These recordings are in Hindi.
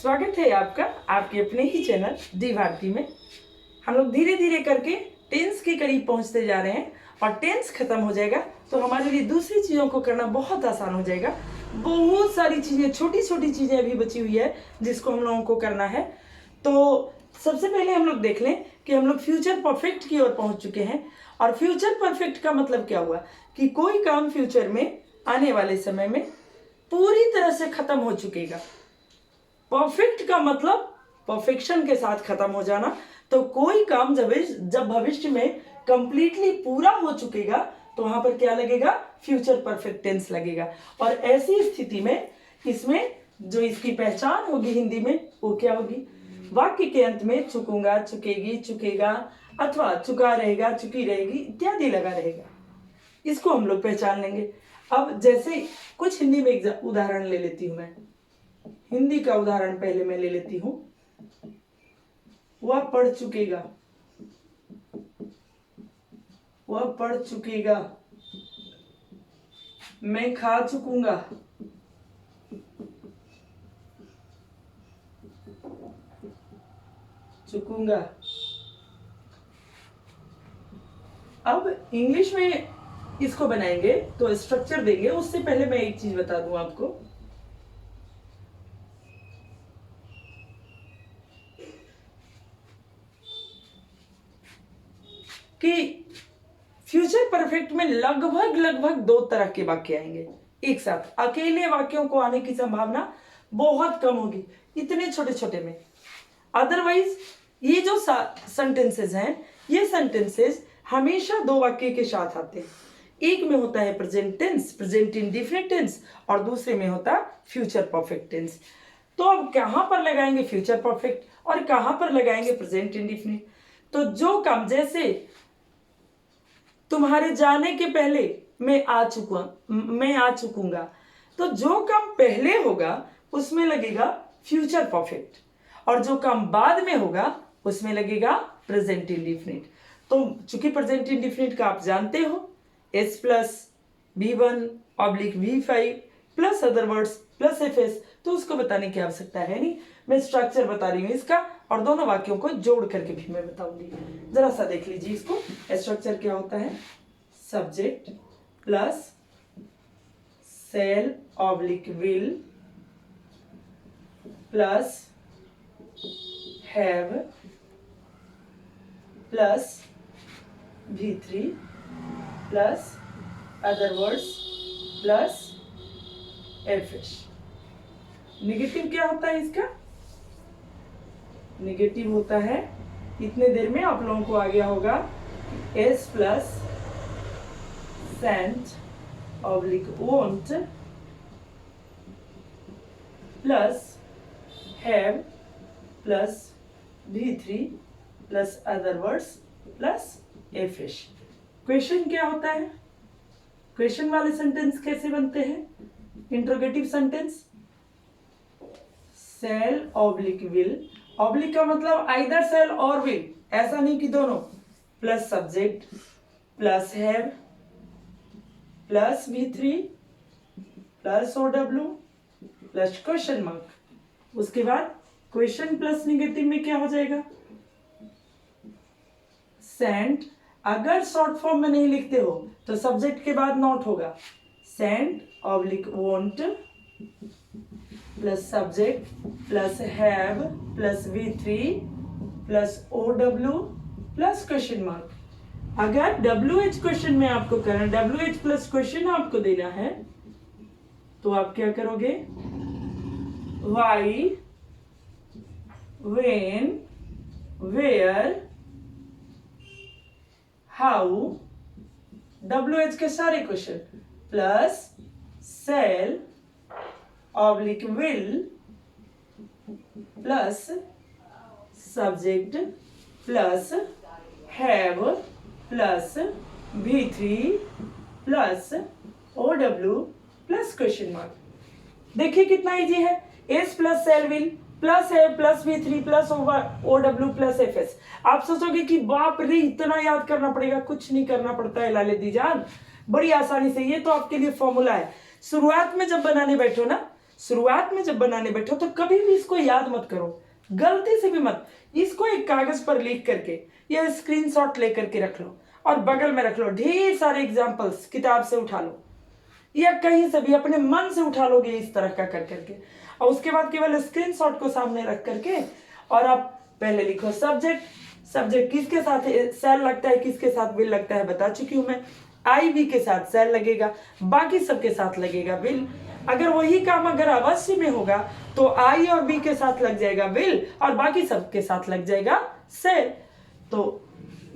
स्वागत है आपका आपके अपने ही चैनल डी भारती में। हम लोग धीरे धीरे करके टेंस के करीब पहुंचते जा रहे हैं और टेंस खत्म हो जाएगा तो हमारे लिए दूसरी चीज़ों को करना बहुत आसान हो जाएगा। बहुत सारी चीज़ें, छोटी छोटी चीज़ें अभी बची हुई है जिसको हम लोगों को करना है। तो सबसे पहले हम लोग देख लें कि हम लोग फ्यूचर परफेक्ट की ओर पहुंच चुके हैं। और फ्यूचर परफेक्ट का मतलब क्या हुआ कि कोई काम फ्यूचर में आने वाले समय में पूरी तरह से खत्म हो चुकेगा। परफेक्ट का मतलब परफेक्शन के साथ खत्म हो जाना। तो कोई काम जब भविष्य में कंप्लीटली पूरा हो चुकेगा तो वहां पर क्या लगेगा? फ्यूचर परफेक्ट टेंस लगेगा। और ऐसी स्थिति में इसमें जो इसकी पहचान होगी हिंदी में वो क्या होगी? वाक्य के अंत में चुकूंगा, चुकेगी, चुकेगा अथवा चुका रहेगा, चुकी रहेगी इत्यादि लगा रहेगा। इसको हम लोग पहचान लेंगे। अब जैसे कुछ हिंदी में उदाहरण ले लेती हूं मैं। हिंदी का उदाहरण पहले मैं ले लेती हूं। वह पढ़ चुकेगा, वह पढ़ चुकेगा। मैं खा चुकूंगा, चुकूंगा। अब इंग्लिश में इसको बनाएंगे तो स्ट्रक्चर देंगे। उससे पहले मैं एक चीज बता दूं आपको कि फ्यूचर परफेक्ट में लगभग दो तरह के वाक्य आएंगे एक साथ। अकेले वाक्यों को आने की संभावना बहुत कम होगी इतने छोटे छोटे में। अदरवाइज ये जो सेंटेंसेस हैं, ये सेंटेंसेस हमेशा दो वाक्य के साथ आते हैं। एक में होता है present tense, present indefinite tense, और दूसरे में होता है फ्यूचर परफेक्ट टेंस। तो अब कहां पर लगाएंगे फ्यूचर परफेक्ट और कहां पर लगाएंगे प्रेजेंट इंडेफिनिट? तो जो काम, जैसे तुम्हारे जाने के पहले मैं आ चुकूंगा, तो जो काम पहले होगा उसमें लगेगा फ्यूचर परफेक्ट और जो काम बाद में होगा उसमें लगेगा प्रेजेंट इंडेफिनिट। तो चूंकि प्रेजेंट इंडेफिनिट का आप जानते हो S plus V1/V5 plus other words plus FS, तो उसको बताने की आवश्यकता है नहीं। मैं स्ट्रक्चर बता रही हूँ इसका और दोनों वाक्यों को जोड़ करके भी मैं बताऊंगी। जरा सा देख लीजिए इसको। स्ट्रक्चर क्या होता है? Subject plus shall/will plus have plus V3 plus other words plus FS। Negative क्या होता है इसका? निगेटिव होता है, इतने देर में आप लोगों को आ गया होगा, S plus shan't/won't plus have plus V3 plus other words plus FS। Question क्या होता है? क्वेश्चन वाले सेंटेंस कैसे बनते हैं? इंट्रोगेटिव सेंटेंस shall/will, ऑब्लिक का मतलब आइदर shall और will, ऐसा नहीं कि दोनों, plus subject plus have plus V3 plus OW plus question mark. उसके बाद क्वेश्चन प्लस निगेटिव में क्या हो जाएगा? सेंट। अगर शॉर्ट फॉर्म में नहीं लिखते हो तो सब्जेक्ट के बाद नॉट होगा, shan't/won't plus subject plus have plus V3 plus OW plus question mark. अगर WH क्वेश्चन में आपको करना, WH प्लस क्वेश्चन आपको देना है तो आप क्या करोगे? Why, when, where, how, WH के सारे question plus shall/will plus subject plus have plus V3 plus OW plus question mark. देखिए कितना इजी है। S प्लस shall/will प्लस है plus V3 plus OW plus FS। आप सोचोगे कि बाप रे इतना याद करना पड़ेगा? कुछ नहीं करना पड़ता है लाले जान, बड़ी आसानी से। ये तो आपके लिए फॉर्मूला है। शुरुआत में जब बनाने बैठो ना शुरुआत में जब बनाने बैठो तो कभी भी इसको याद मत करो, गलती से भी मत। इसको एक कागज पर लिख करके या स्क्रीनशॉट लेकर के रख लो और बगल में रख लो। ढेर सारे एग्जाम्पल्स किताब से उठा लो या कहीं से भी अपने मन से उठा लोगे इस तरह का कर करके, और उसके बाद केवल स्क्रीनशॉट को सामने रख करके और आप पहले लिखो सब्जेक्ट किसके साथ सेल लगता है, किसके साथ विल लगता है बता चुकी हूं मैं। आई वी के साथ सेल लगेगा, बाकी सबके साथ लगेगा विल। अगर वही काम अगर अवश्य में होगा तो आई और बी के साथ लग जाएगा विल और बाकी सबके साथ लग जाएगा सेल। तो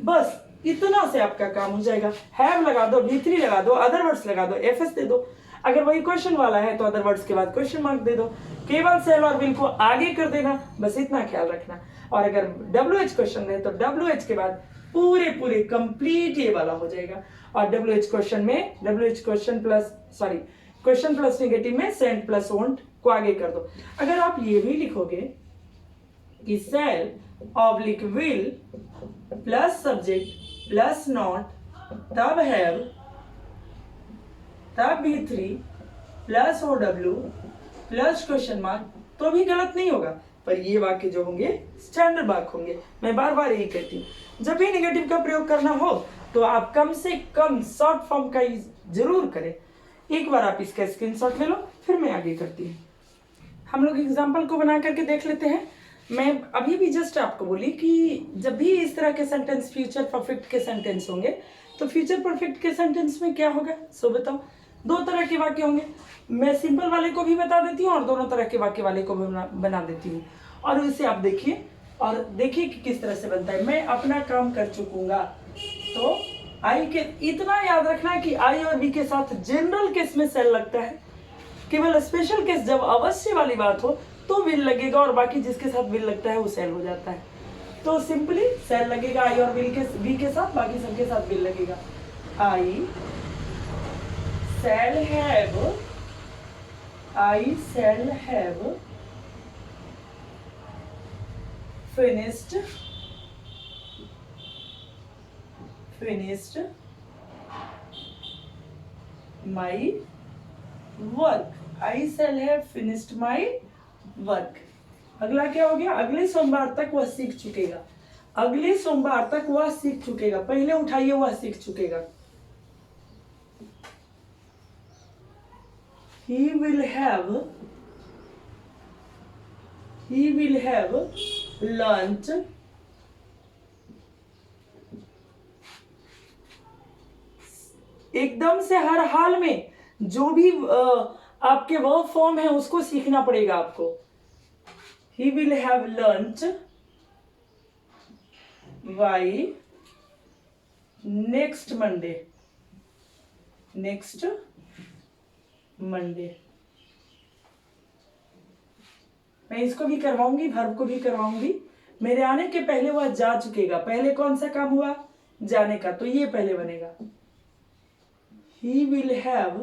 बस इतना से आपका काम हो जाएगा। हैव लगा दो, V3 लगा दो, अदर वर्ड्स लगा दो, FS दे दो। अगर वही क्वेश्चन वाला है तो अदर वर्ड्स के बाद क्वेश्चन मार्क दे दो। केवल सेल और विल को आगे कर देना, बस इतना ख्याल रखना। और अगर WH क्वेश्चन है तो WH के बाद पूरे कंप्लीट ये वाला हो जाएगा। और WH क्वेश्चन में WH क्वेश्चन प्लस नेगेटिव में सेंट प्लस वोंट को आगे कर दो। अगर आप ये भी लिखोगे कि shall oblique will plus subject plus not तब हैव तब V3 plus OW plus question mark तो भी गलत नहीं होगा, पर ये वाक्य जो होंगे स्टैंडर्ड वाक्य होंगे। मैं बार बार यही कहती हूँ, जब भी नेगेटिव का प्रयोग करना हो तो आप कम से कम शॉर्ट फॉर्म का जरूर करें। एक बार आप इसका स्क्रीनशॉट ले लो, फिर मैं आगे करती हूँ। हम लोग एग्जाम्पल को बना करके देख लेते हैं। मैं अभी भी जस्ट आपको बोली कि जब भी इस तरह के सेंटेंस फ्यूचर परफेक्ट के सेंटेंस होंगे तो फ्यूचर परफेक्ट के सेंटेंस में क्या होगा सो बताओ। दो तरह के वाक्य होंगे, मैं सिंपल वाले को भी बता देती हूँ और दोनों तरह के वाक्य वाले को भी बना देती हूँ। और इसे आप देखिए और देखिए कि किस तरह से बनता है। मैं अपना काम कर चुकूंगा तो आई के इतना याद रखना है कि आई और बी के साथ जनरल केस में सेल लगता है। केवल स्पेशल केस जब अवश्य वाली बात हो तो विल लगेगा और बाकी जिसके साथ विल लगता है वो सेल हो जाता है। तो सिंपली सेल लगेगा आई और बी के साथ, बाकी सबके साथ विल लगेगा। आई shall have finished my work. I shall have finished my work. अगला क्या हो गया? अगले सोमवार तक वह सीख चुकेगा। अगले सोमवार तक वह सीख चुकेगा, पहले उठाइए वह सीख चुकेगा। He will have learnt एकदम से हर हाल में जो भी आपके वर्ब फॉर्म है उसको सीखना पड़ेगा आपको। He will have learnt by next Monday. मैं इसको भी करवाऊंगी, वर्ब को भी करवाऊंगी। मेरे आने के पहले वह जा चुकेगा। पहले कौन सा काम हुआ? जाने का, तो ये पहले बनेगा। He will have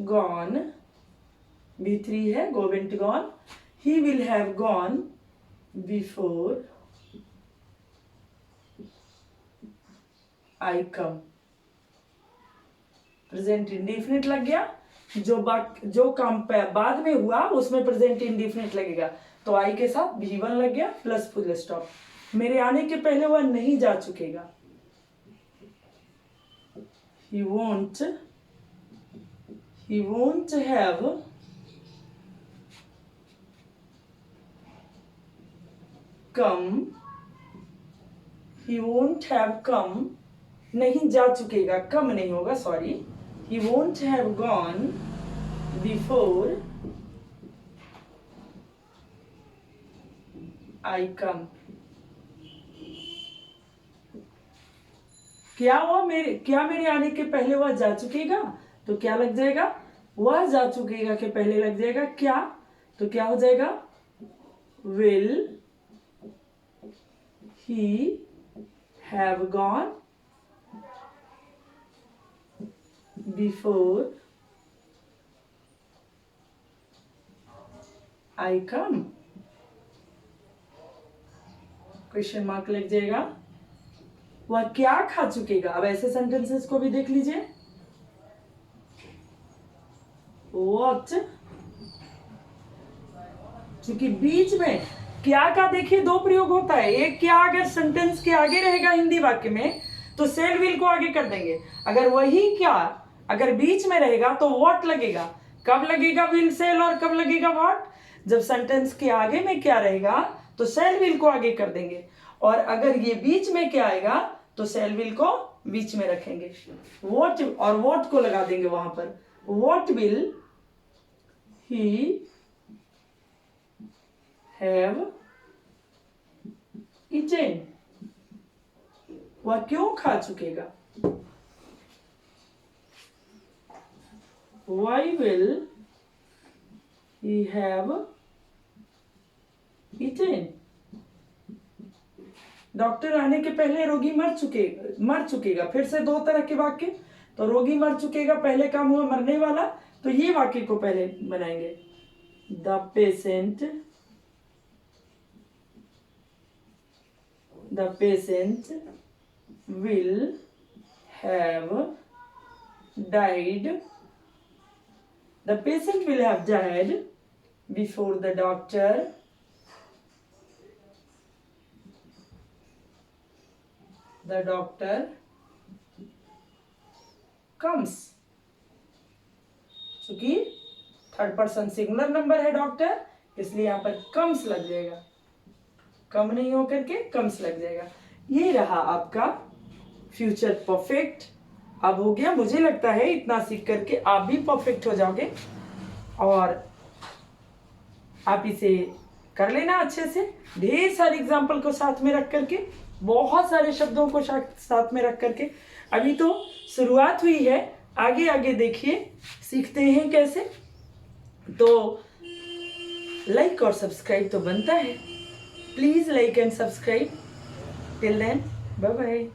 gone, B3 है, go went gone. He will have gone before I come. Present indefinite लग गया। जो काम बाद में हुआ उसमें प्रेजेंट इंडेफिनिट लगेगा, तो आई के साथ V1 लग गया प्लस फुल स्टॉप। मेरे आने के पहले वह नहीं जा चुकेगा। He won't have come, नहीं जा चुकेगा, कम नहीं होगा, sorry. He won't have gone before I come. क्या मेरे आने के पहले वह जा चुकेगा? तो क्या लग जाएगा? वह जा चुकेगा के पहले लग जाएगा क्या? तो क्या हो जाएगा? Will he have gone before I come? Question mark लग जाएगा। वह क्या खा चुकेगा? अब ऐसे सेंटेंसेस को भी देख लीजिए। what, क्योंकि बीच में क्या का देखिए दो प्रयोग होता है। एक क्या अगर सेंटेंस के आगे रहेगा हिंदी वाक्य में तो सेल विल को आगे कर देंगे, अगर वही क्या अगर बीच में रहेगा तो व्हाट लगेगा। कब लगेगा विल सेल और कब लगेगा व्हाट? जब सेंटेंस के आगे में क्या रहेगा तो सेल विल को आगे कर देंगे, और अगर ये बीच में क्या आएगा तो सेल विल को बीच में रखेंगे। व्हाट और व्हाट को लगा देंगे वहां पर। What will he have eaten, वह क्यों खा चुकेगा। Why will he have eaten? Doctor आने के पहले रोगी मर चुकेगा। फिर से दो तरह के वाक्य, तो रोगी मर चुकेगा पहले काम हुआ मरने वाला, तो ये वाक्य को पहले बनाएंगे। The patient will have died. The patient will have died before the doctor comes. क्योंकि थर्ड पर्सन सिंगुलर नंबर है डॉक्टर, इसलिए यहाँ पर कम्स लग जाएगा, कम नहीं होकर के कम्स लग जाएगा। ये रहा आपका फ्यूचर परफेक्ट। अब हो गया, मुझे लगता है इतना सीख करके आप भी परफेक्ट हो जाओगे, और आप इसे कर लेना अच्छे से, ढेर सारे एग्जाम्पल को साथ में रख करके, बहुत सारे शब्दों को साथ में रख करके। अभी तो शुरुआत हुई है, आगे आगे देखिए सीखते हैं कैसे। तो लाइक और सब्सक्राइब तो बनता है, please like and subscribe. Till then bye bye.